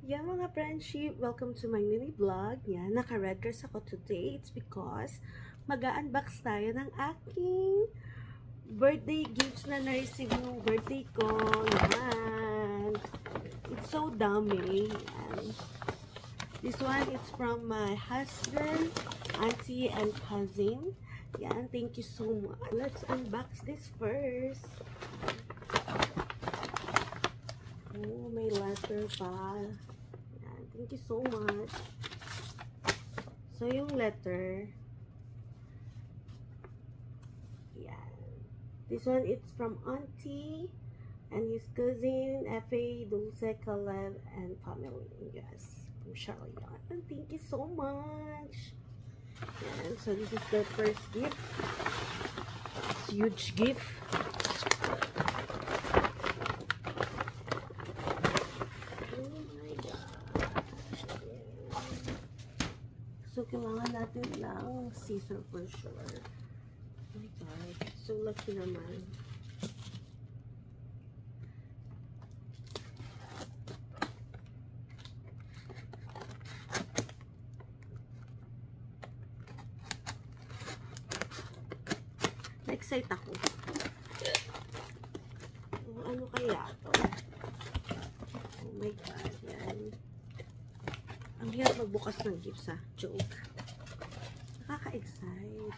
Yan mga friendship, welcome to my mini vlog. Yan, naka-red dress ako today. It's because mag-unbox tayo ng aking birthday gifts na na-receive ng birthday ko. Yan. It's so dami. Yan. This one is from my husband, auntie, and cousin. Yan, thank you so much. Let's unbox this first. Oh, may letter pa. Yan, thank you so much. So, yung letter, yan. This one, it's from auntie and his cousin, F.A. Dulce, Caleb, and family. Yes, from Charlotte. And thank you so much. Yan, so this is the first gift. It's a huge gift. So, kailangan natin lang scissor for sure. Oh my God. So, lucky naman. Na-excite ako. Oh, ano kaya to? Oh my God. Yan. Ang hirap magbukas ng gifts, ha? Joke. Nakaka-excite.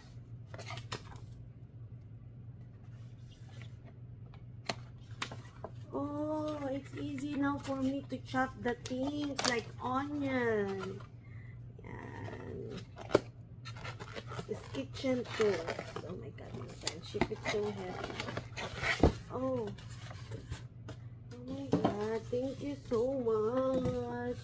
Oh, it's easy now for me to chop the things like onion. Yan. This kitchen tools. Oh my God, my friendship is so heavy. Oh. Oh my God, thank you so much.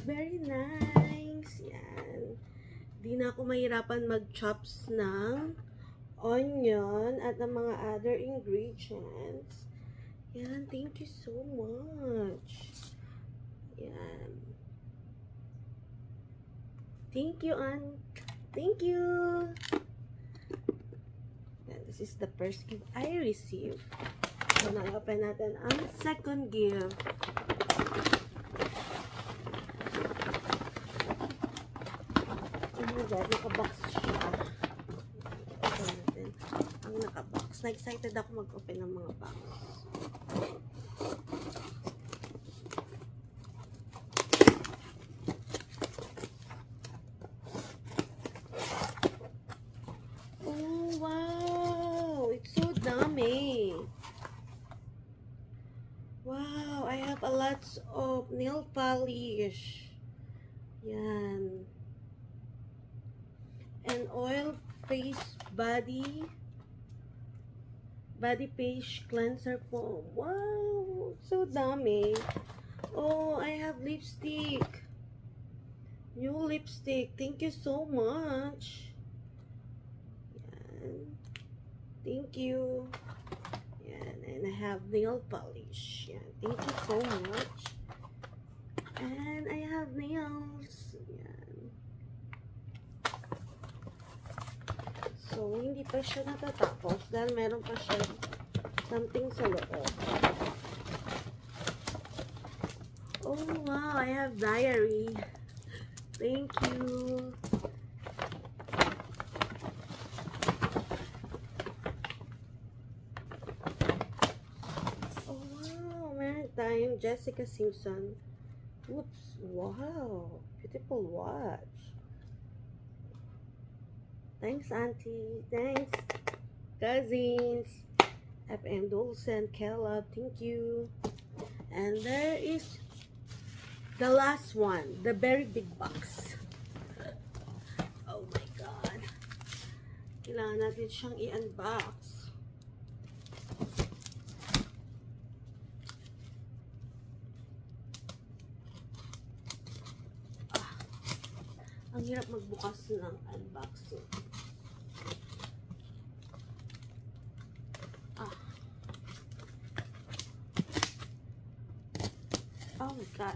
Very nice. Yan. Di na ako mahirapan mag-chops ng onion at ng mga other ingredients. Yan. Thank you so much. Yan. Thank you, Aunt. Thank you. Yan. This is the first gift I received. So, na-open natin ang second gift. Naka-box siya. Ito natin. Ang naka-box. Na-excited ako mag-open ng mga box. Oh, wow! It's so dami. Wow! I have a lot of nail polish. Yan. And oil face body face cleanser foam. Wow, so dami. Oh, I have lipstick, new lipstick. Thank you so much. Yan. Thank you. Yan. And I have nail polish. Yan. Thank you so much. And I have nails. Yan. So, hindi pa siya natatapos dahil meron pa siya something sa loob. Oh, wow! I have diary. Thank you. Oh, wow! Meron tayong Jessica Simpson. Oops! Wow! Beautiful watch. Thanks, auntie. Thanks, cousins. F.M. Dulce and Caleb. Thank you. And there is the last one. The very big box. Oh my God. Kailangan natin siyang i-unbox. Ang hirap magbukas ng unboxing. Oh my God.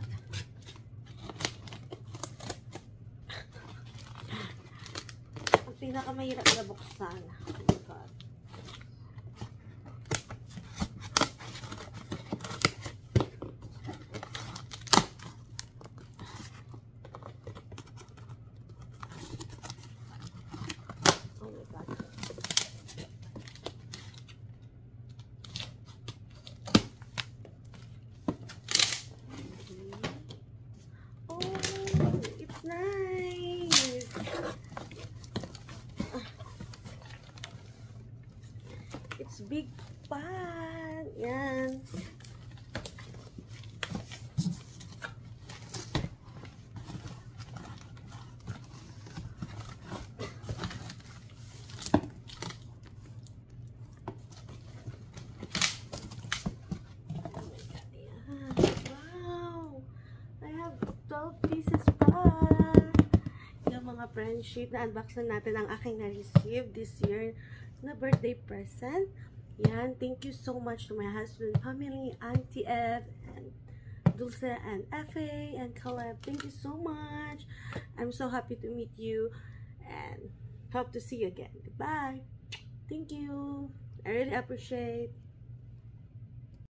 pinakamahirap na buksan. Oh my God. Nice. It's big pan. Yan. Wow. I have 12 pieces pa. Mga friendship na unbox na natin ang aking na-receive this year na birthday present. Yan, thank you so much to my husband, family, Auntie F, and Dulce, and F.A. and Caleb. Thank you so much. I'm so happy to meet you and hope to see you again. Goodbye. Thank you. I really appreciate